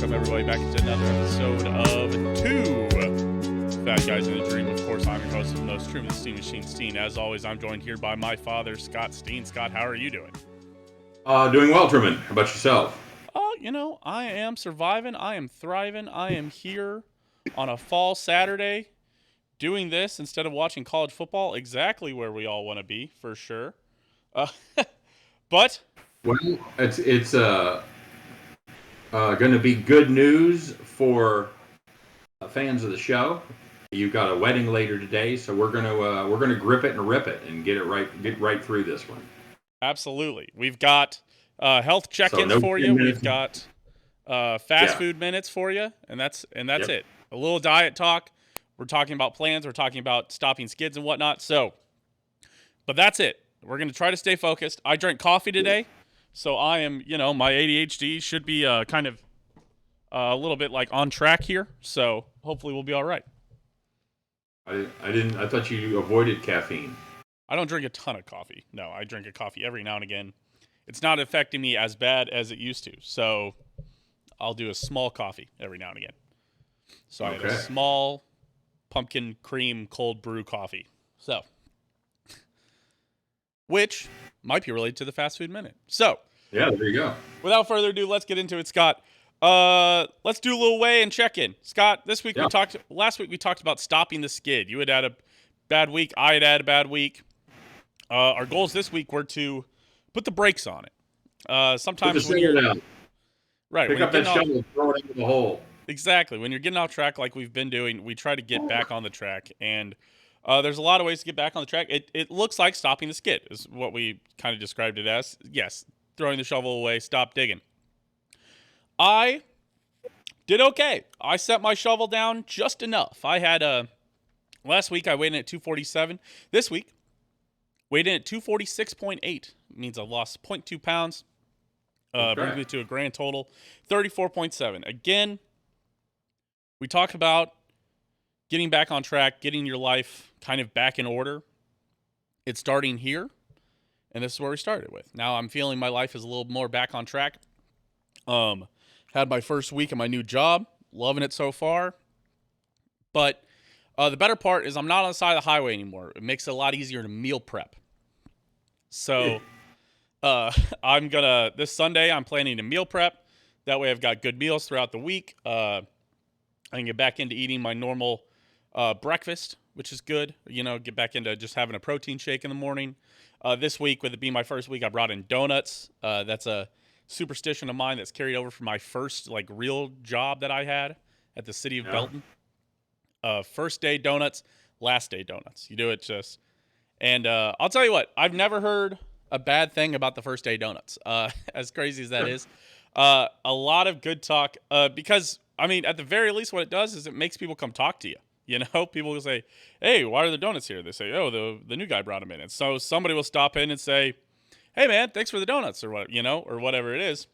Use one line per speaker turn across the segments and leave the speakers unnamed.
welcome everybody back to another episode of Two Fat Guys in a Dream. Of course, I'm your host of the most Truman, the Steam Machine Steen. As always, I'm joined here by my father, Scott Steen. Scott, how are you doing?
Doing well, Truman. How about yourself?
Oh, I am surviving. I am thriving. I am here on a fall Saturday doing this instead of watching college football. Exactly where we all want to be, for sure. Uh, but
Well, it's going to be good news for fans of the show. You've got a wedding later today, so we're gonna grip it and rip it and get right through this one.
absolutely, we've got health
So
check-ins
no
for
10
you. We've
minutes.
got fast
Yeah.
food minutes for you, and that's
Yep.
it. A little diet talk. We're talking about plans. We're talking about stopping skids and whatnot. But that's it. We're gonna try to stay focused. I drank coffee today, so I am, my ADHD should be kind of a little bit like on track here. So hopefully we'll be all right.
I thought you avoided caffeine.
I don't drink a ton of coffee. No, I drink a coffee every now and again. It's not affecting me as bad as it used to. So I'll do a small coffee every now and again. So I had a small pumpkin cream cold brew coffee. So, which might be related to the fast food minute. So,
Yeah, there you go.
without further ado, let's get into it, Scott. Let's do a little weigh and check in. Scott, last week we talked about stopping the skid. You had a bad week. I had a bad week. Our goals this week were to put the brakes on it. Sometimes when you're right,
pick up that shovel and throw it into the hole.
Exactly. When you're getting off track like we've been doing, we try to get back on the track. And there's a lot of ways to get back on the track. It looks like stopping the skid is what we kind of described it as. Yes, throwing the shovel away, stop digging. I did okay. I set my shovel down just enough. I had last week I weighed in at 247. This week, weighed in at 246.8. It means I lost 0.2 pounds. Brings me to a grand total 34.7. Again, we talk about getting back on track, getting your life kind of back in order. It's starting here, and this is where we started with. Now I'm feeling my life is a little more back on track. Had my first week of my new job, loving it so far. But the better part is I'm not on the side of the highway anymore. It makes it a lot easier to meal prep. So this Sunday I'm planning to meal prep. That way I've got good meals throughout the week. I can get back into eating my normal breakfast, which is good. Get back into just having a protein shake in the morning. This week, with it being my first week, I brought in donuts. That's a superstition of mine that's carried over from my first real job that I had at the city of Belton. First day donuts, last day donuts. You do it just, and I'll tell you what, I've never heard a bad thing about the first day donuts. As crazy as that is, a lot of good talk because. I mean, at the very least, what it does is it makes people come talk to you. People will say, "Hey, why are the donuts here?" They say, "Oh, the new guy brought them in." And so somebody will stop in and say, "Hey, man, thanks for the donuts," or what, or whatever it is.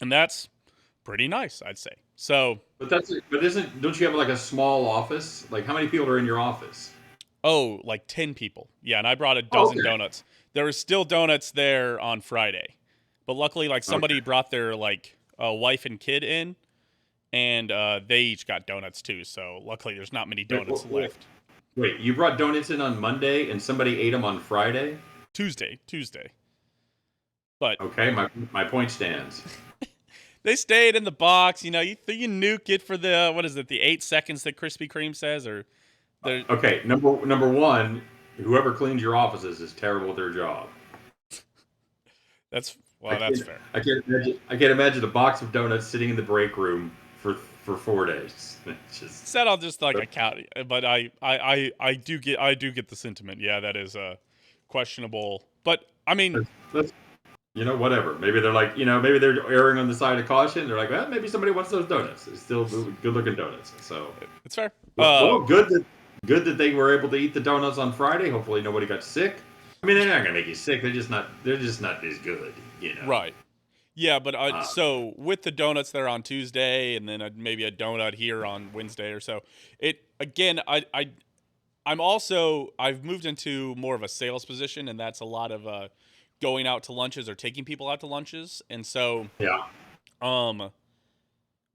And that's pretty nice, I'd say. So,
don't you have like a small office? Like, how many people are in your office?
Oh, like 10 people. Yeah, and I brought a dozen donuts. There were still donuts there on Friday, but luckily, somebody brought their wife and kid in. And they each got donuts too, so luckily there's not many donuts left.
Wait, you brought donuts in on Monday, and somebody ate them on Friday?
Tuesday. But
okay, my point stands.
They stayed in the box. You nuke it for the the 8 seconds that Krispy Kreme says, or
okay. Number one, whoever cleans your offices is terrible at their job.
That's fair.
I can't imagine a box of donuts sitting in the break room for 4 days.
Said I'll just account, but I do get the sentiment. Yeah, that is questionable. But I mean,
that's whatever. Maybe they're maybe they're erring on the side of caution. They're like, well, maybe somebody wants those donuts. It's still good looking donuts. So
it's fair.
Well, good that they were able to eat the donuts on Friday. Hopefully nobody got sick. I mean, they're not gonna make you sick. They're just not as good.
Right. Yeah, but so with the donuts there on Tuesday, and then maybe a donut here on Wednesday or so. I've moved into more of a sales position, and that's a lot of going out to lunches or taking people out to lunches, and so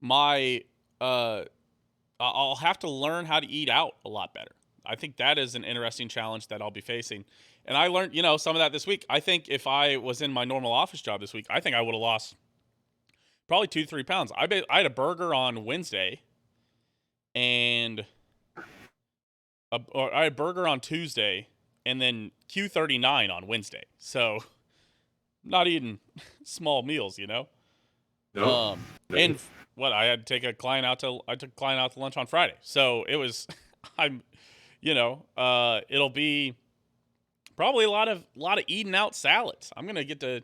my I'll have to learn how to eat out a lot better. I think that is an interesting challenge that I'll be facing. And I learned, some of that this week. I think if I was in my normal office job this week, I think I would have lost probably 2-3 pounds. I had a burger on Wednesday, and or I had a burger on Tuesday, and then Q39 on Wednesday. So not eating small meals,
Nope. Nope.
And what I had to take a client out to I took a client out to lunch on Friday. So it was I'm it'll be probably a lot of eating out salads. I'm gonna get to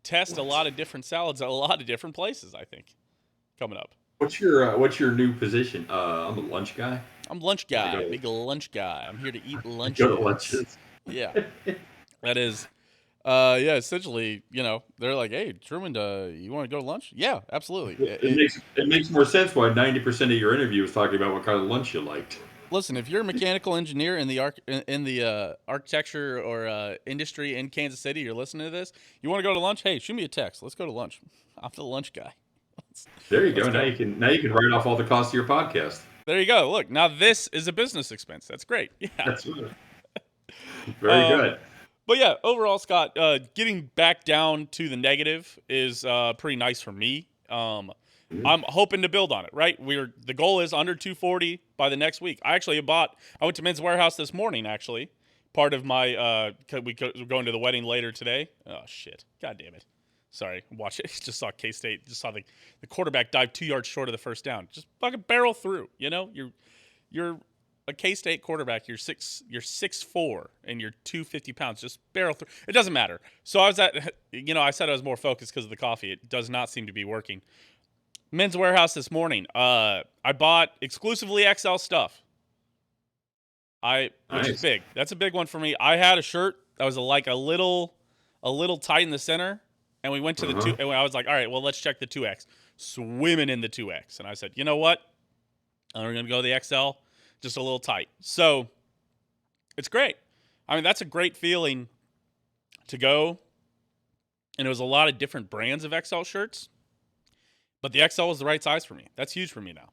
test a lot of different salads at a lot of different places, I think, coming up.
What's your new position? I'm a lunch guy.
I'm lunch
I
guy,
go
big lunch guy. I'm here to eat
I go to
lunches.
lunches.
Yeah. That is yeah, essentially, they're like, "Hey, Truman, you want to go to lunch?" Yeah, absolutely.
It makes more sense why 90% of your interview was talking about what kind of lunch you liked.
Listen, if you're a mechanical engineer in the architecture or industry in Kansas City, you're listening to this. You want to go to lunch? Hey, shoot me a text. Let's go to lunch. I'm the lunch guy. Let's,
There you
let's
go. Now
go.
you can write off all the costs of your podcast.
There you go. Look, now this is a business expense. That's great. Yeah.
That's very
Um,
good.
but yeah, overall, Scott, getting back down to the negative is pretty nice for me.
Mhm.
I'm hoping to build on it. Right, the goal is under 240 by the next week. I went to Men's Warehouse this morning. Actually, part of my we're going to the wedding later today. Oh shit! God damn it! Sorry, watch it. Just saw K-State. Just saw the quarterback dive 2 yards short of the first down. Just fucking barrel through. You're a K-State quarterback. You're 6'4" and you're 250 pounds. Just barrel through. It doesn't matter. So I was I said I was more focused because of the coffee. It does not seem to be working. Men's Warehouse this morning. I bought exclusively XL stuff. Which is
Nice.
big. That's a big one for me. I had a shirt that was like a little tight in the center, and we went to the two.
Uh-huh.
And I was like, all right, well, let's check the 2X. Swimming in the 2X, and I said, you know what? We're gonna go the XL, just a little tight. So it's great. I mean, that's a great feeling to go. And it was a lot of different brands of XL shirts, but the XL was the right size for me. That's huge for me now.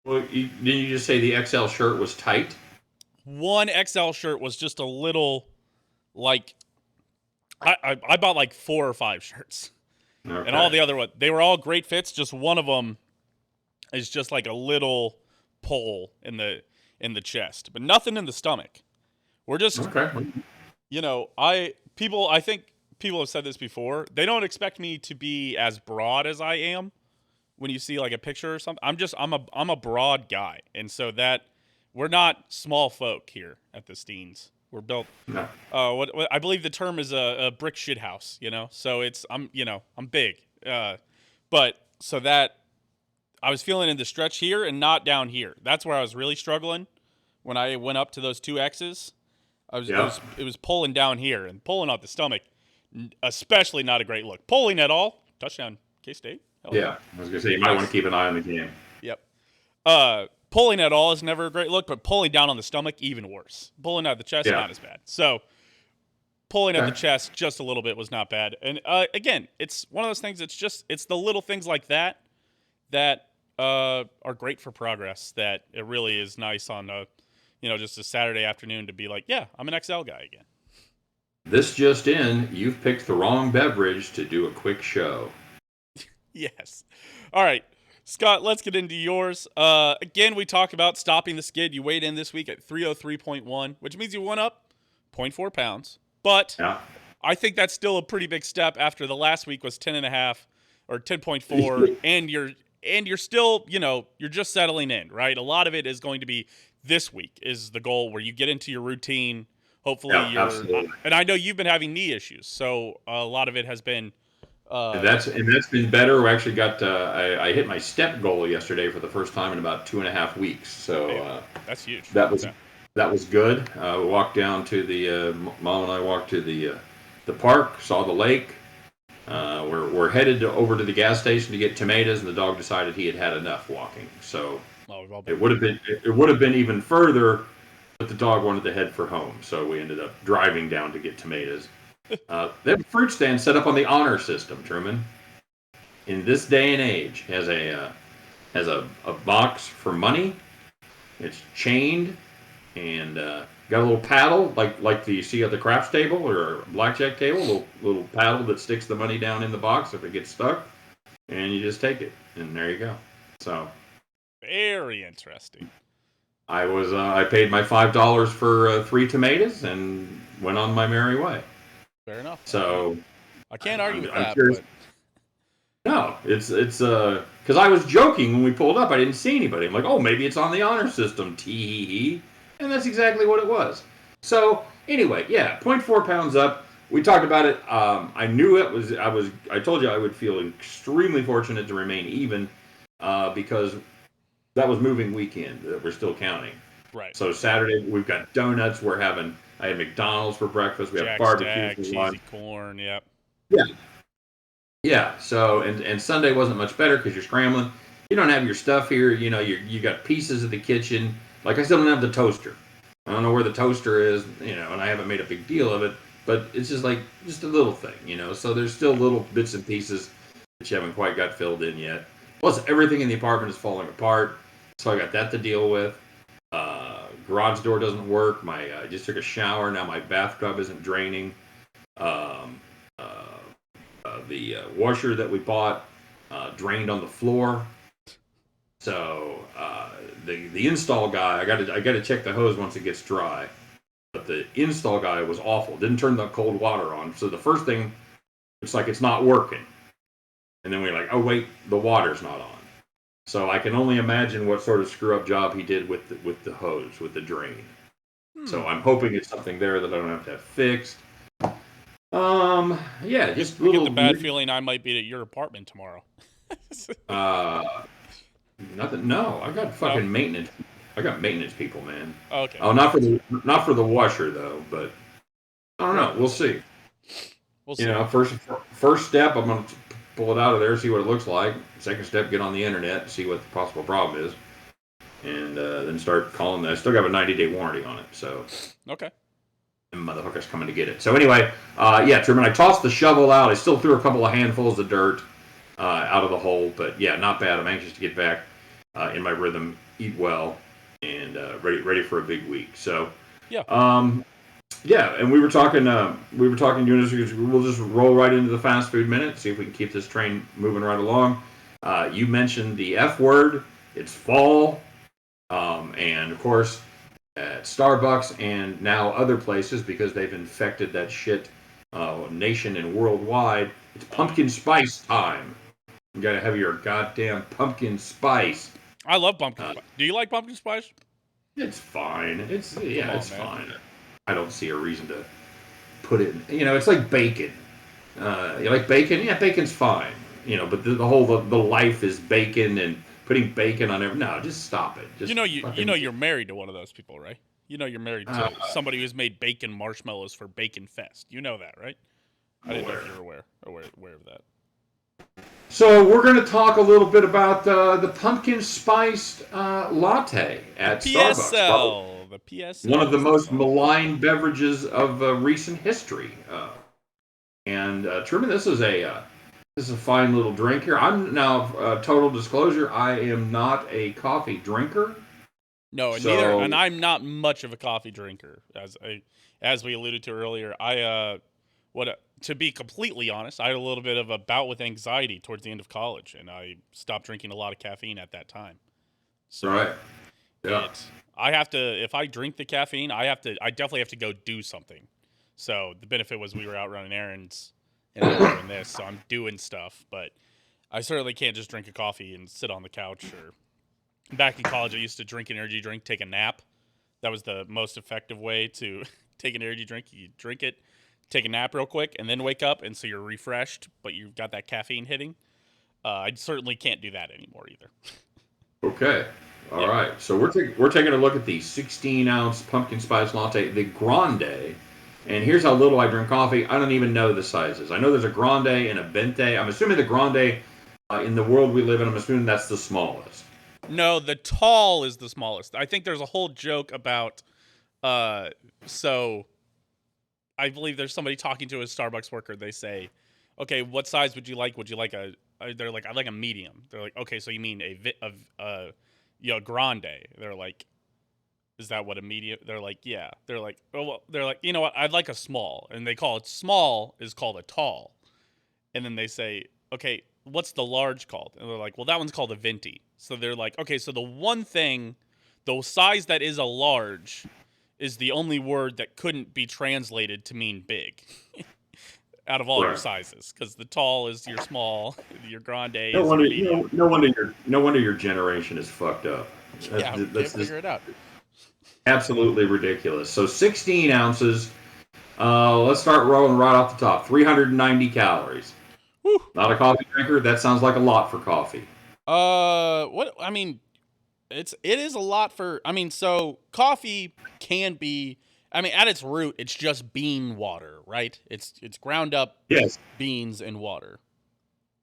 Well, didn't you just say the XL shirt was tight?
One XL shirt was just a little like I bought like 4 or 5 shirts, and all
Okay.
the other ones they were all great fits. Just one of them is just like a little pull in the chest, but nothing in the stomach. We're just
Okay.
I think people have said this before. They don't expect me to be as broad as I am when you see like a picture or something. I'm a broad guy, and so that we're not small folk here at the Steens. We're built.
No.
What I believe the term is a brick shit house. So I'm big. But so that I was feeling in the stretch here and not down here. That's where I was really struggling when I went up to those 2X's.
Yeah.
It was pulling down here and pulling out the stomach, especially not a great look. Pulling at all, touchdown K-State. Hell yeah.
Yeah. I was gonna say you might want to keep an eye on the game.
Yep. Pulling at all is never a great look, but pulling down on the stomach even worse. Pulling out the chest
Yeah.
not as bad. So pulling at the
Okay.
chest just a little bit was not bad. And again, it's one of those things. It's the little things like that are great for progress. That it really is nice on just a Saturday afternoon to be like, yeah, I'm an XL guy again.
This just in, you've picked the wrong beverage to do a quick show.
Yes. All right. Scott, let's get into yours. Again, we talked about stopping the skid. You weighed in this week at 303.1, which means you went up 0.4 pounds. But
Yeah.
I think that's still a pretty big step after the last week was 10.5 or 10.4, and you're still, you're just settling in, right? A lot of it is going to be this week is the goal where you get into your routine. Hopefully
Yeah, absolutely.
and I know you've been having knee issues, so a lot of it has been
And that's been better. We actually got I hit my step goal yesterday for the first time in about 2.5 weeks. So
hey, that's huge.
that was
Yeah.
that was good. We walked down to the mom and I walked to the park, saw the lake. We're headed over to the gas station to get tomatoes, and the dog decided he had had enough walking. So
Oh, we've all
it
been
would have been even further, but the dog wanted to head for home. So we ended up driving down to get tomatoes. They have a fruit stand set up on the honor system, Truman. in this day and age has a box for money. It's chained and got a little paddle like you see at the craps table or blackjack table. Little paddle that sticks the money down in the box if it gets stuck, and you just take it, and there you go. So
Very interesting.
I paid my $5 for 3 tomatoes and went on my merry way.
Fair enough.
So
I can't argue with
I'm
that.
curious.
But
No, it's because I was joking when we pulled up. I didn't see anybody. I'm like, oh, maybe it's on the honor system. Tee hee, and that's exactly what it was. So anyway, yeah, 0.4 pounds up. We talked about it. I knew it was. I told you I would feel extremely fortunate to remain even because that was moving weekend that we're still counting.
right.
So Saturday we've got donuts. I had McDonald's for breakfast. We have
Jack
barbecue
Stack,
for
cheesy
lunch.
corn. Yep.
Yeah, yeah. So and Sunday wasn't much better because you're scrambling. You don't have your stuff here. You know you got pieces of the kitchen. Like I still don't have the toaster. I don't know where the toaster is. You know, and I haven't made a big deal of it. But it's just a little thing. You know, so there's still little bits and pieces that you haven't quite got filled in yet. Plus everything in the apartment is falling apart. So I got that to deal with. Garage door doesn't work. I just took a shower. Now my bathtub isn't draining. Um, the washer that we bought drained on the floor. So the install guy, I got to check the hose once it gets dry. But the install guy was awful. Didn't turn the cold water on. So the first thing, it's like it's not working. And then we're like, oh wait, the water's not on. So I can only imagine what sort of screw up job he did with the hose, with the drain. So I'm hoping it's something there that I don't have to have fixed. Yeah, just
I get the bad feeling I might be at your apartment tomorrow.
Nothing. No, I got fucking
No?
maintenance. I got maintenance people, man.
Okay.
Oh, not for the washer though, but I don't know. We'll see.
We'll see.
You know, first step, I'm gonna pull it out of there, see what it looks like. Second step, get on the internet, see what the possible problem is, and then start calling. I still got a 90-day warranty on it, so
Okay.
and motherfucker's coming to get it. So anyway, yeah, Truman, I tossed the shovel out. I still threw a couple of handfuls of dirt out of the hole, but yeah, not bad. I'm anxious to get back in my rhythm, eat well, and ready for a big week. So
Yeah.
Yeah, and we were talking. We'll just roll right into the fast food minute. See if we can keep this train moving right along. You mentioned the F word. It's fall, and of course, at Starbucks and now other places because they've infected that shit nation and worldwide. It's pumpkin spice time. You gotta have your goddamn pumpkin spice.
I love pumpkin spice. Do you like pumpkin spice?
It's fine. It's fine. I don't see a reason to put it. It's like bacon. You like bacon? Yeah, bacon's fine. But the whole the life is bacon and putting bacon on every. No, just stop it. Just
you're married to one of those people, right? You're married to somebody who's made bacon marshmallows for Bacon Fest. You know that, right? I didn't know if you were aware of that.
So we're going to talk a little bit about the pumpkin spiced latte at Starbucks.
The PSL.
One of the most maligned beverages of recent history. And Truman, this is a fine little drink here. I'm now total disclosure. I am not a coffee drinker.
No, and I'm not much of a coffee drinker, as we alluded to earlier. To be completely honest, I had a little bit of a bout with anxiety towards the end of college, and I stopped drinking a lot of caffeine at that time. So
right. Yeah.
I have to, if I drink the caffeine, I definitely have to go do something. So the benefit was we were out running errands and I'm doing this, so I'm doing stuff, but I certainly can't just drink a coffee and sit on the couch. Or back in college, I used to drink an energy drink, take a nap. That was the most effective way to take an energy drink. You drink it, take a nap real quick, and then wake up, and so you're refreshed, but you've got that caffeine hitting. I certainly can't do that anymore either.
Okay. All right. So we're taking a look at the 16-ounce pumpkin spice latte, the Grande. And here's how little I drink coffee. I don't even know the sizes. I know there's a Grande and a Venti. I'm assuming the Grande, in the world we live in, I'm assuming that's the smallest.
No, the tall is the smallest. I think there's a whole joke about, so I believe there's somebody talking to a Starbucks worker. They say, okay, what size would you like? Would you like a they're like, "I'd like a medium." They're like, "Okay, so you mean grande?" They're like, "Is that what a medium?" They're like, "Yeah." They're like, "Oh, well," they're like, "You know what? I'd like a small," and they call it small is called a tall, and then they say, "Okay, what's the large called?" And they're like, "Well, that one's called a venti." So they're like, "Okay, so the one thing, the size that is a large, is the only word that couldn't be translated to mean big." Out of all your
Right.
sizes, because the tall is your small, your grande
No
is your
wonder,
medium.
no wonder your generation is fucked up.
Yeah, we can't
That's just
figure it out.
absolutely ridiculous. So 16 ounces. Let's start rolling right off the top. 390 calories.
Whew.
Not a coffee drinker. That sounds like a lot for coffee.
What I mean, it is a lot for. I mean, so coffee can be. I mean, at its root, it's just bean water, right? It's ground up
Yes.
beans and water.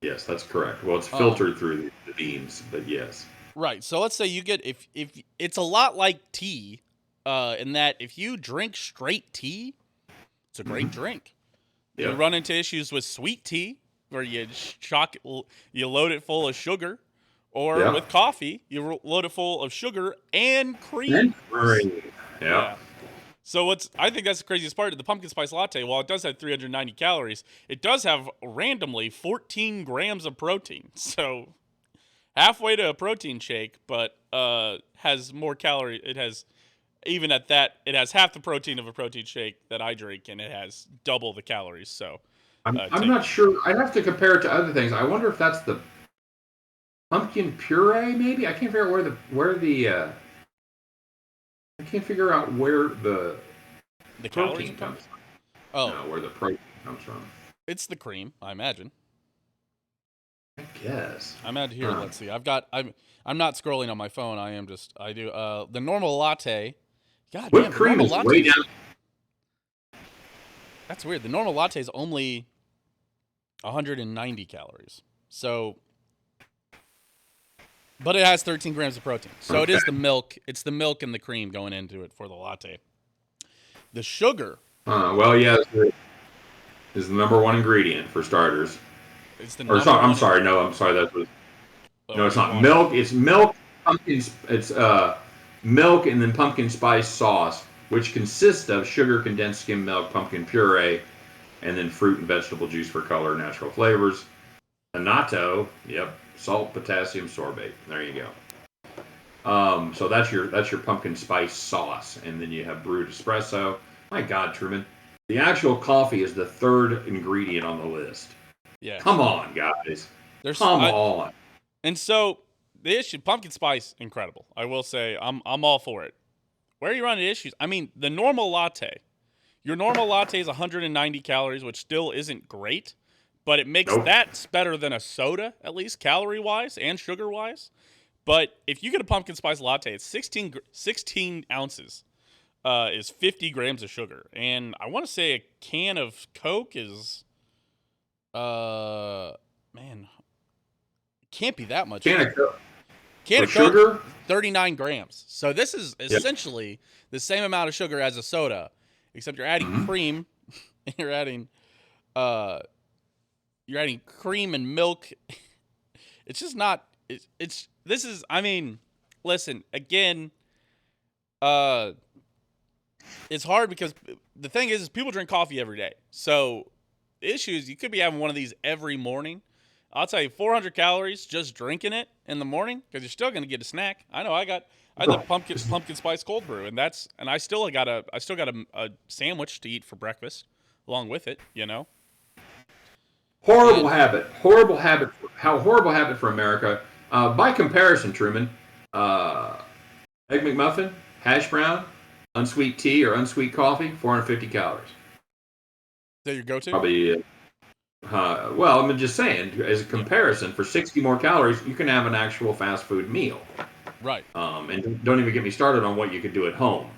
Yes, that's correct. Well, it's
Um,
filtered through the beans, but yes.
right. So let's say you get if it's a lot like tea, in that if you drink straight tea, it's a great
Hmm.
drink. You
Yep.
run into issues with sweet tea where you load it full of sugar, or
Yep.
with coffee, you load it full of sugar and
And
cream.
cream. Yep.
Yeah. So I think that's the craziest part of the pumpkin spice latte. While it does have 390 calories, it does have randomly 14 grams of protein. So halfway to a protein shake, but has more calorie. It has, even at that, it has half the protein of a protein shake that I drink, and it has double the calories. So
I'm
take
not sure. I'd have to compare it to other things. I wonder if that's the pumpkin puree. Maybe I can't figure out where the I can't figure out where the
the calories
protein
of
comes
pumpkin.
from.
Oh,
No, where the protein comes from.
it's the cream, I imagine.
I guess.
I'm out here.
Huh.
Let's see. I'm not scrolling on my phone. I do the normal latte. God
Whipped
damn, the
cream
normal
is way
lattes.
down.
That's weird. The normal latte is only 190 calories. So, but it has 13 grams of protein. So it
Okay.
is the milk. It's the milk and the cream going into it for the latte. The sugar
Well, yeah, is the number one ingredient for starters.
is the
Or
number
sorry, I'm
one
sorry. No,
ingredient.
I'm sorry. That was no.
Oh,
It's
it's
not
water.
milk. It's milk. Pumpkin. It's milk and then pumpkin spice sauce, which consists of sugar, condensed skim milk, pumpkin puree, and then fruit and vegetable juice for color, natural flavors. Annatto, yep, salt, potassium, sorbate. There you go. So that's your pumpkin spice sauce, and then you have brewed espresso. My God, Truman, the actual coffee is the third ingredient on the list.
Yes.
Come on, guys.
There's
Come
I
on.
and so the issue pumpkin spice incredible. I will say I'm all for it. Where are you running into issues? I mean, the normal latte. Your normal latte is 190 calories, which still isn't great, but it makes
Nope.
that better than a soda, at least calorie wise and sugar wise. But if you get a pumpkin spice latte, it's 16 ounces, is 50 grams of sugar. And I want to say a can of Coke is, man, can't be that much
Can of
sugar.
Coke
Can
for
of Coke,
sugar?
39 grams. So this is
Yep.
essentially the same amount of sugar as a soda, except you're adding
Mm-hmm.
cream, and uh, you're adding cream and milk. It's just not. It's this is. I mean, listen again. Uh, it's hard because the thing is people drink coffee every day. So the issue is you could be having one of these every morning. I'll tell you, 400 calories just drinking it in the morning because you're still going to get a snack. I know I did pumpkin spice cold brew, and I still got a sandwich to eat for breakfast along with it. You know,
Horrible
and
habit. Horrible habit. How horrible habit for America. By comparison, Truman, uh, egg McMuffin, hash brown, unsweet tea or unsweet coffee, 450 calories.
that your go-to.
Probably. Well, I'm just saying, as a
Yeah,
comparison, for 60 more calories, you can have an actual fast food meal.
right.
And don't even get me started on what you could do at home.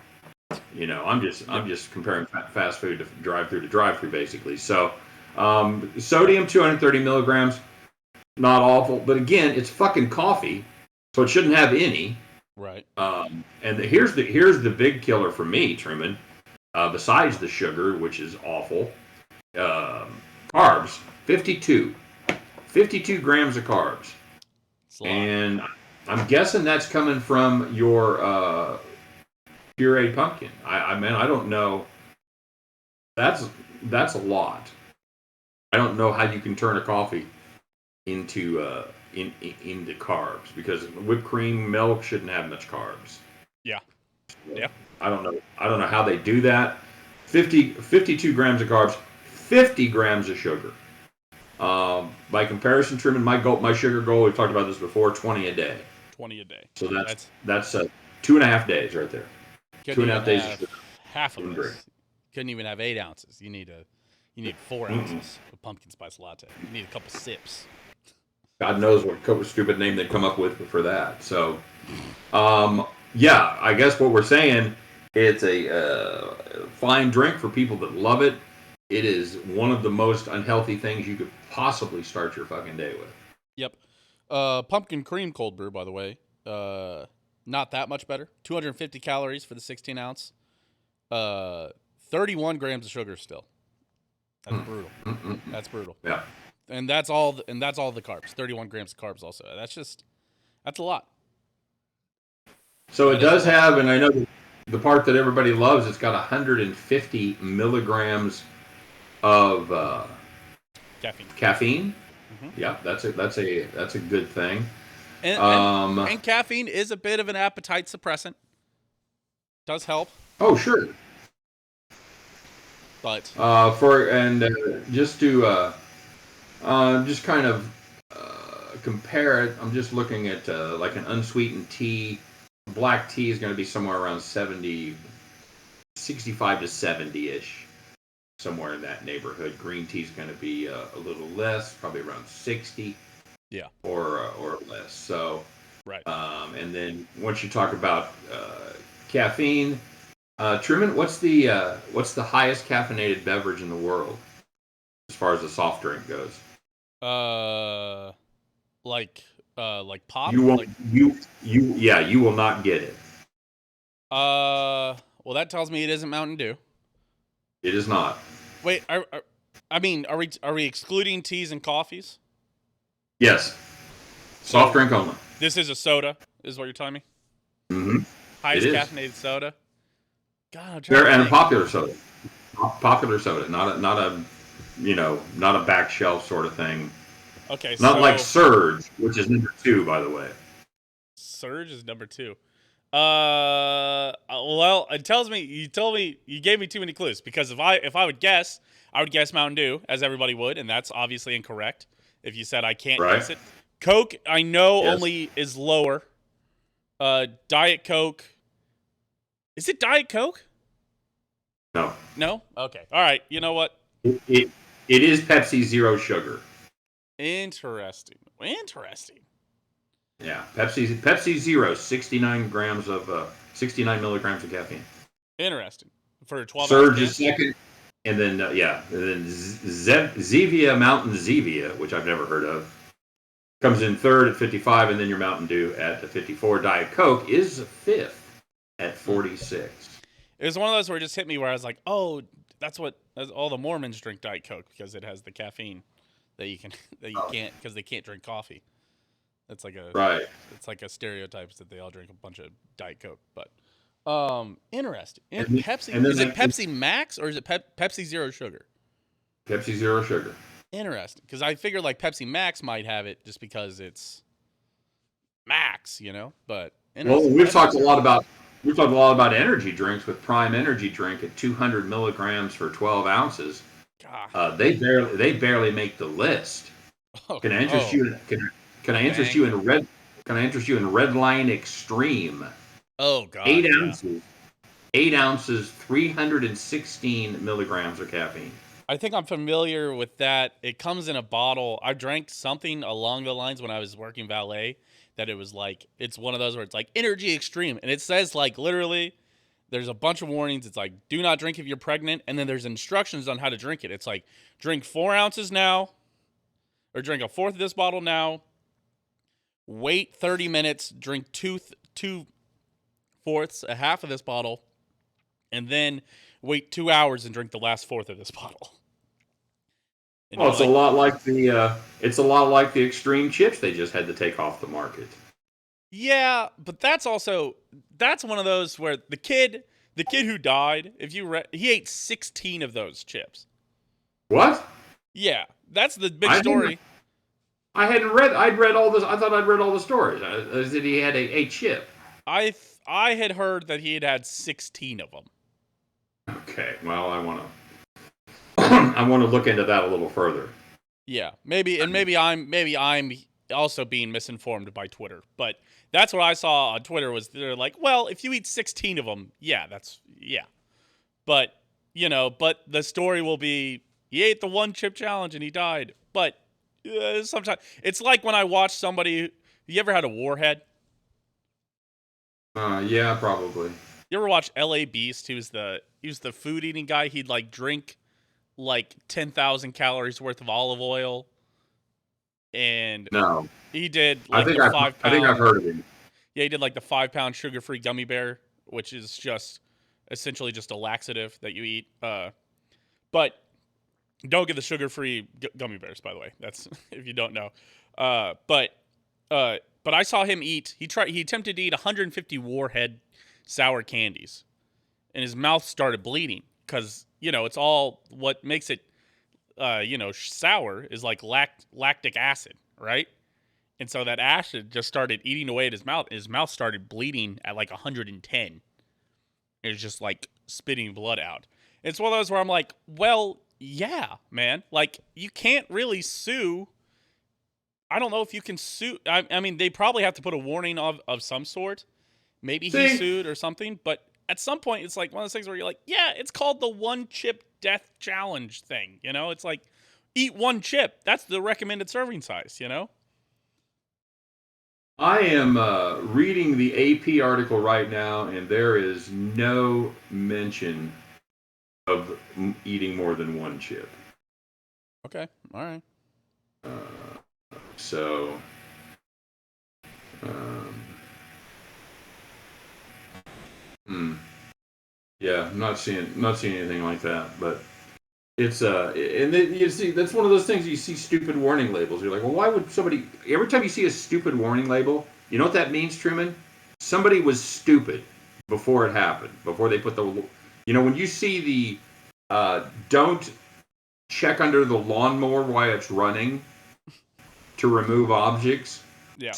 Yep.
I'm just comparing fast food to drive through, basically. So, sodium 230 milligrams, not awful, but again, it's fucking coffee, so it shouldn't have any.
Right.
And here's the big killer for me, Truman. Besides the sugar, which is awful, carbs 52. 52 grams of carbs.
It's a lot.
And I'm guessing that's coming from your pureed pumpkin. I mean, I don't know. That's a lot. I don't know how you can turn a coffee into into carbs because whipped cream, milk shouldn't have much carbs.
Yeah.
So,
Yeah.
I don't know. I don't know how they do that. 52 grams of carbs, 50 grams of sugar. By comparison, Truman, my sugar goal, we've talked about this before, 20 a day.
20 a day.
So that's 2.5 days right there. Two
Couldn't
and a
even
half days of
have
sugar.
half of
Wouldn't drink.
this. Couldn't even have 8 ounces. You need 4 ounces of pumpkin spice latte. You need a couple sips.
God knows what stupid name they'd come up with for that. So, yeah, I guess what we're saying, it's a fine drink for people that love it. It is one of the most unhealthy things you could possibly start your fucking day with.
Yep. Pumpkin cream cold brew, by the way. Not that much better. 250 calories for the 16 ounce. 31 grams of sugar still. That's brutal. That's brutal.
Yeah.
And that's all the carbs. 31 grams of carbs also. That's a lot.
So it does have, and I know the part that everybody loves, it's got 150 milligrams of caffeine.
Mm-hmm.
Yeah, that's a good thing.
And caffeine is a bit of an appetite suppressant. Does help.
Oh, sure.
But
just to just kind of compare it, I'm just looking at like an unsweetened tea. Black tea is going to be somewhere around 65 to 70-ish, somewhere in that neighborhood. Green tea is going to be a little less, probably around 60.
Yeah.
Or less. So.
Right.
And then once you talk about caffeine, Truman, what's the highest caffeinated beverage in the world as far as a soft drink goes?
Like pop.
You won't. You will not get it.
Well, that tells me it isn't Mountain Dew.
It is not.
Wait, are we excluding teas and coffees?
Yes. Soft drink only.
This is a soda, is what you're telling me?
Mm-hmm.
Highest caffeinated soda. God,
and a popular soda. Popular soda, not a back shelf sort of thing.
Okay,
not like Surge, which is number 2, by the way.
Surge is number 2. Well, it tells me you gave me too many clues because if I would guess, I would guess Mountain Dew, as everybody would, and that's obviously incorrect. If you said I can't guess it, Coke I know only is lower. Diet Coke. Is it Diet Coke?
No.
No? Okay. All right. You know what?
It is Pepsi Zero Sugar.
Interesting.
Yeah, Pepsi Zero, 69 milligrams of caffeine.
Interesting. For a 12
Surge is second, and then Zevia, Mountain Zevia, which I've never heard of, comes in third at 55, and then your Mountain Dew at 54. Diet Coke is fifth at 46.
It was one of those where it just hit me where I was like, oh, that's all the Mormons drink Diet Coke because it has the caffeine that you can't because they can't drink coffee. It's like It's like a stereotype that they all drink a bunch of Diet Coke. But interesting. Pepsi is it Pepsi Max or is it Pepsi Zero Sugar?
Pepsi Zero Sugar.
Interesting, because I figured like Pepsi Max might have it just because it's Max, But
well, we've talked a lot about energy drinks with Prime Energy Drink at 200 milligrams for 12 ounces. They barely make the list. Can I interest you? Can I interest you in Red? Can I interest you in Red Line Extreme?
Oh God!
8 ounces. 8 ounces, 316 milligrams of caffeine.
I think I'm familiar with that. It comes in a bottle. I drank something along the lines when I was working valet that it was like, it's one of those where it's like Energy Extreme. And it says like literally, there's a bunch of warnings. It's like, do not drink if you're pregnant. And then there's instructions on how to drink it. It's like, drink 4 ounces now, or drink a fourth of this bottle now. Wait 30 minutes, drink two fourths, a half of this bottle, and then wait 2 hours and drink the last fourth of this bottle. And
Well,
you're like,
it's a lot like the extreme chips they just had to take off the market.
yeah, but that's one of those where the kid who died, if you he ate 16 of those chips.
What?
Yeah, that's the big
I didn't.
story.
I hadn't read. I'd read all this. I thought I'd read all the stories. That he had a chip.
I had heard that he had had 16 of them.
Okay. Well, I want to. I want to look into that a little further.
Yeah, maybe I'm also being misinformed by Twitter, but that's what I saw on Twitter was they're like, well, if you eat 16 of them, yeah. But but the story will be he ate the one chip challenge and he died. But sometimes it's like when I watch somebody. You ever had a warhead?
Yeah, probably.
You ever watch L.A. Beast? He was the food eating guy. He'd like drink like 10,000 calories worth of olive oil, and
No,
he did like the
I think I've
5 pound.
heard of him.
Yeah, he did like the 5 pound sugar free gummy bear, which is just essentially just a laxative that you eat. But don't get the sugar free gummy bears, by the way. That's if you don't know. But I saw him eat. He attempted to eat 150 Warhead sour candies, and his mouth started bleeding because it's all what makes it sour is like lactic acid, right? And so that acid just started eating away at his mouth. His mouth started bleeding at like 110. It was just like spitting blood out. It's one of those where I'm like, well, yeah, man. Like, you can't really sue. I don't know if you can sue. I mean, they probably have to put a warning of some sort. Maybe he
See,
sued or something. But at some point, it's like one of those things where you're like, yeah, it's called the one chip death challenge thing. It's like, eat one chip. That's the recommended serving size,
I am reading the AP article right now, and there is no mention of eating more than one chip.
Okay. All right.
So, um, hmm. Yeah, I'm not seeing anything like that. But it's and then you see that's one of those things you see stupid warning labels. You're like, well, why would somebody? Every time you see a stupid warning label, you know what that means, Truman? Somebody was stupid before it happened. Before they put when you see the don't check under the lawnmower while it's running to remove objects.
Yeah.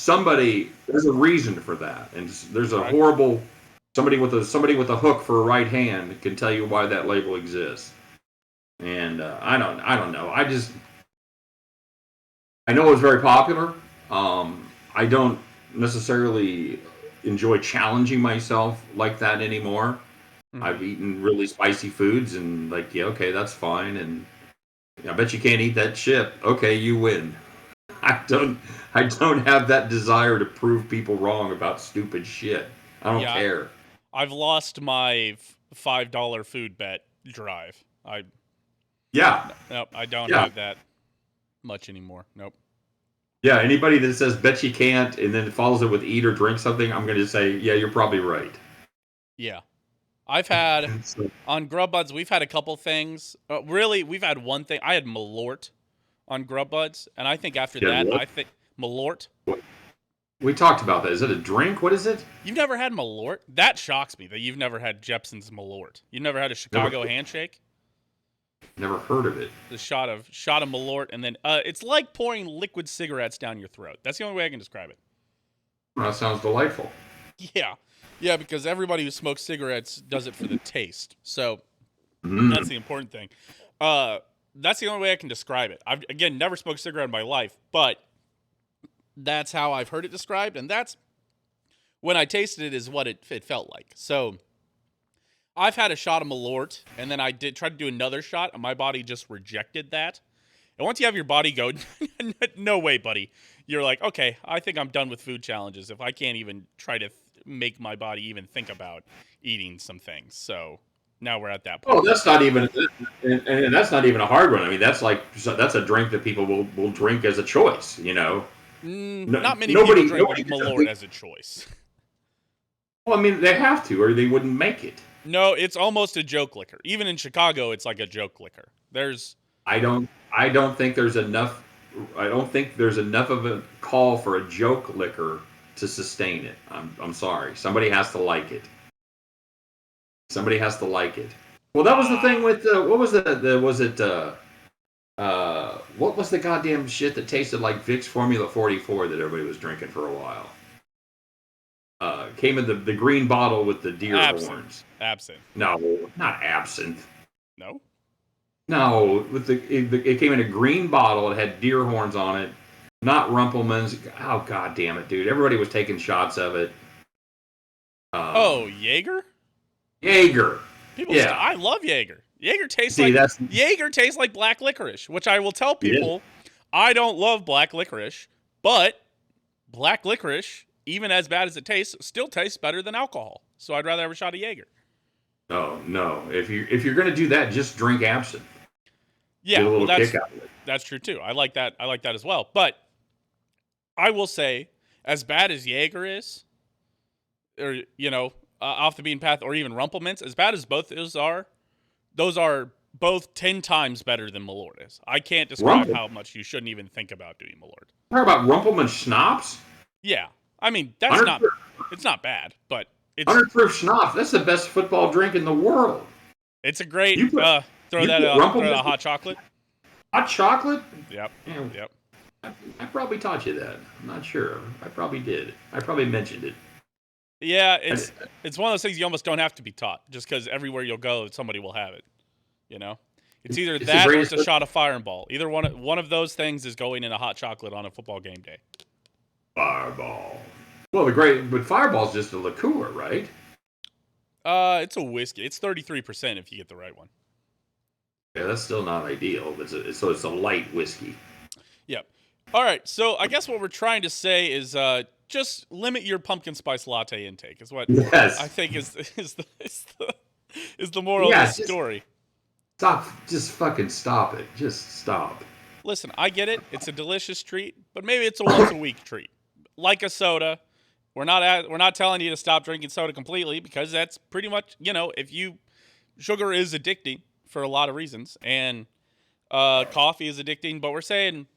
There's a reason for that, and there's a
Right.
horrible somebody with a hook for a right hand can tell you why that label exists. And I don't know. I know it's very popular. I don't necessarily enjoy challenging myself like that anymore.
Mm-hmm.
I've eaten really spicy foods and like, yeah, okay, that's fine. And I bet you can't eat that chip. Okay, you win. I don't have that desire to prove people wrong about stupid shit. I don't
Yeah.
care.
I've lost my $5 food bet drive.
Yeah.
Nope, I don't
Yeah.
have that much anymore. Nope.
Yeah, anybody that says bet you can't and then follows it with eat or drink something, I'm going to say, yeah, you're probably right.
Yeah. I've had
So,
on Grub Buds, we've had a couple things. Really, we've had one thing. I had Malort on Grub Buds, and I think after
yeah,
that,
what?
I think Malort.
We talked about that. Is it a drink? What is it?
You've never had Malort? That shocks me that you've never had Jepson's Malort. You've never had a Chicago handshake?
Never heard of it.
The shot of Malort, and then it's like pouring liquid cigarettes down your throat. That's the only way I can describe it.
That sounds delightful.
Yeah, yeah, because everybody who smokes cigarettes does it for the taste. So
Mm.
that's the important thing. That's the only way I can describe it. I've again never smoked a cigarette in my life, but that's how I've heard it described, and that's when I tasted it is what it felt like. So I've had a shot of Malort, and then I did try to do another shot, and my body just rejected that. And once you have your body go, no way, buddy. You're like, okay, I think I'm done with food challenges if I can't even try to make my body even think about eating some things. So now we're at that point.
Oh, that's not even, and that's not even a hard one. I mean, that's a drink that people will drink as a choice.
Not many people drink Malort as a choice.
Well, I mean, they have to, or they wouldn't make it.
No, it's almost a joke liquor. Even in Chicago, it's like a joke liquor.
I don't think there's enough. I don't think there's enough of a call for a joke liquor to sustain it. I'm sorry. Somebody has to like it. Somebody has to like it. Well, that was the thing with what was what was the goddamn shit that tasted like Vicks Formula 44 that everybody was drinking for a while? Came in the green bottle with the deer horns.
Absinthe.
No, not absinthe.
No.
No, with it came in a green bottle. It had deer horns on it, not Rumpelmann's. Oh god damn it, dude! Everybody was taking shots of it.
Jaeger.
Jaeger.
I love Jaeger. Jaeger tastes like black licorice, which I will tell people. I don't love black licorice, but black licorice, even as bad as it tastes, still tastes better than alcohol. So I'd rather have a shot of Jaeger.
Oh no! If you're gonna do that, just drink absinthe.
Yeah,
get a little kick out of it.
That's true too. I like that. I like that as well. But I will say, as bad as Jaeger is, or off the beaten path, or even Rumpelmann's, as bad as both those are both 10 times better than Malort is. I can't describe how much you shouldn't even think about doing Malort.
How about Rumpelmann schnapps?
Yeah, I mean it's not bad, but it's
100 proof schnapps. That's the best football drink in the world.
It's a great throw that hot chocolate.
Hot chocolate?
Yep.
Yeah,
yep.
I probably taught you that. I'm not sure. I probably did. I probably mentioned it.
Yeah, it's one of those things you almost don't have to be taught, just because everywhere you'll go, somebody will have it. It's either that or it's a shot of Fireball. Either one of those things is going in a hot chocolate on a football game day.
Fireball. Well, but Fireball's just a liqueur, right?
It's a whiskey. It's 33% if you get the right one.
Yeah, that's still not ideal. So it's a light whiskey.
Yep. All right. So I guess what we're trying to say is just limit your pumpkin spice latte intake. Is what I think is the moral of the story.
Stop. Just fucking stop it. Just stop.
Listen, I get it. It's a delicious treat, but maybe it's a once a week treat, like a soda. We're not telling you to stop drinking soda completely, because that's pretty much sugar is addicting for a lot of reasons, and coffee is addicting. But we're saying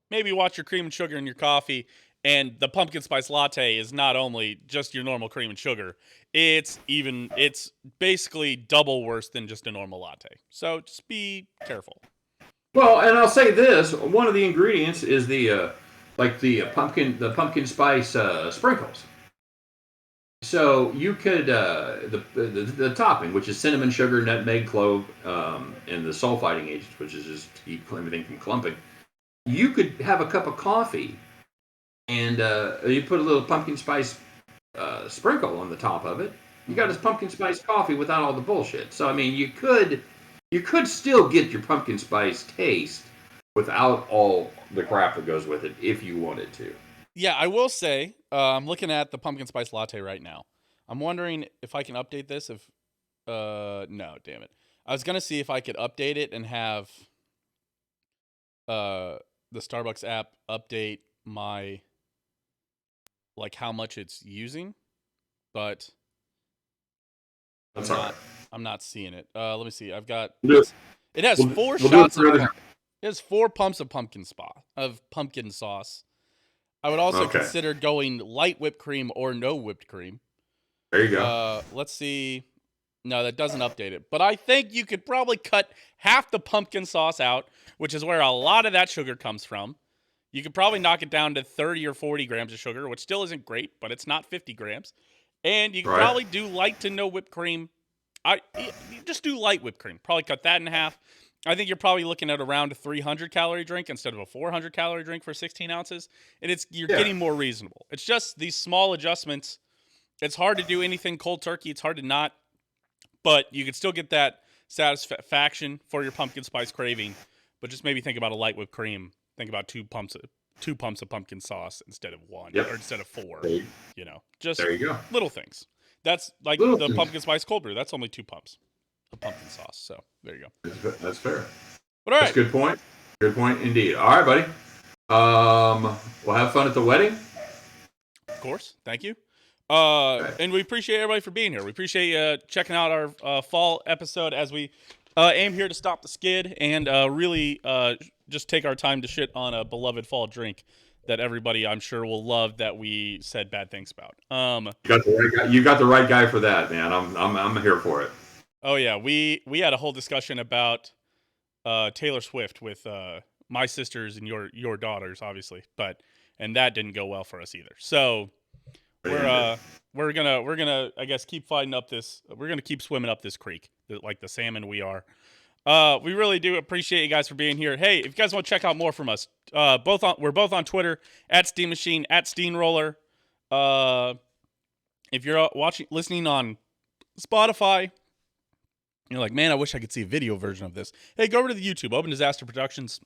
maybe watch your cream and sugar in your coffee, and the pumpkin spice latte is not only just your normal cream and sugar. It's basically double worse than just a normal latte. So just be careful.
Well, and I'll say this: one of the ingredients is the pumpkin spice sprinkles. So you could the topping, which is cinnamon, sugar, nutmeg, clove, and the sulfiting agents, which is just to keep everything from clumping. You could have a cup of coffee, and you put a little pumpkin spice sprinkle on the top of it. You got this pumpkin spice coffee without all the bullshit. So I mean, you could still get your pumpkin spice taste without all the crap that goes with it if you wanted to.
Yeah, I will say, I'm looking at the pumpkin spice latte right now. I'm wondering if I can update this. No, damn it. I was gonna see if I could update it and have the Starbucks app update my how much it's using, but I'm not seeing it. Let me see. I've got it has 4 shots of it has 4 pumps of pumpkin sauce. I would also consider going light whipped cream or no whipped cream.
There you go.
Let's see. No, that doesn't update it. But I think you could probably cut half the pumpkin sauce out, which is where a lot of that sugar comes from. You could probably knock it down to 30 or 40 grams of sugar, which still isn't great, but it's not 50 grams. And you could probably do light to no whipped cream. Just do light whipped cream. Probably cut that in half. I think you're probably looking at around a 300-calorie drink instead of a 400-calorie drink for 16 ounces. And you're getting more reasonable. It's just these small adjustments. It's hard to do anything cold turkey. It's hard to not. But you can still get that satisfaction for your pumpkin spice craving. But just maybe think about a light whipped cream. Think about 2 pumps of pumpkin sauce instead of 1 or instead of 4. Just
there you go.
Little things. That's like the pumpkin spice cold brew. That's only 2 pumps of pumpkin sauce. So there you go.
That's fair.
But all right.
That's a good point. Good point indeed. All right, buddy. We'll have fun at the wedding.
Of course. Thank you. And we appreciate everybody for being here. We appreciate checking out our fall episode as we Aim here to stop the skid and really just take our time to shit on a beloved fall drink that everybody I'm sure will love that we said bad things about.
You got the right guy for that, man. I'm here for it.
Oh yeah, we had a whole discussion about Taylor Swift with my sisters and your daughters, obviously, and that didn't go well for us either. So we're gonna I guess keep fighting up this. We're gonna keep swimming up this creek like the salmon we are. We really do appreciate you guys for being here. Hey, if you guys want to check out more from us, we're both on Twitter at Steam Machine at Steamroller. If you're listening on Spotify, you're like, man, I wish I could see a video version of this. Hey, go over to the YouTube, Open Disaster Productions.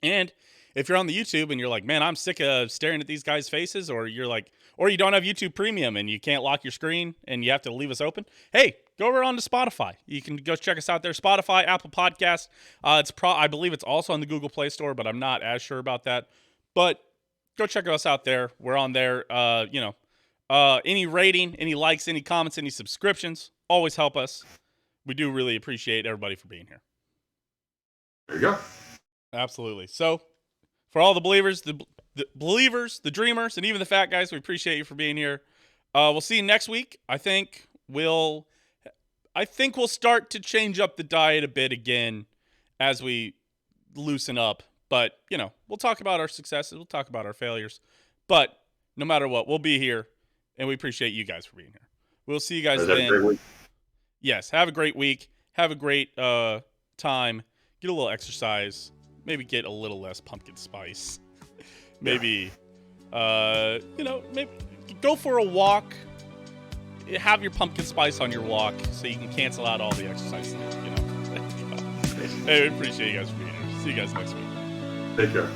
And if you're on the YouTube and you're like, man, I'm sick of staring at these guys' faces, or you're like, or you don't have YouTube Premium and you can't lock your screen and you have to leave us open, hey, go over on to Spotify. You can go check us out there. Spotify, Apple Podcasts. I believe it's also on the Google Play Store, but I'm not as sure about that. But go check us out there. We're on there. Any rating, any likes, any comments, any subscriptions always help us. We do really appreciate everybody for being here.
There you go.
Absolutely. So, for all the believers, the dreamers, and even the fat guys, we appreciate you for being here. We'll see you next week. I think we'll start to change up the diet a bit again as we loosen up. But, we'll talk about our successes. We'll talk about our failures. But no matter what, we'll be here, and we appreciate you guys for being here. We'll see you guys then. Yes, have a great week. Have a great time. Get a little exercise. Maybe get a little less pumpkin spice. Maybe, maybe go for a walk. Have your pumpkin spice on your walk so you can cancel out all the exercise. Hey, we appreciate you guys for being here. See you guys next week.
Take care.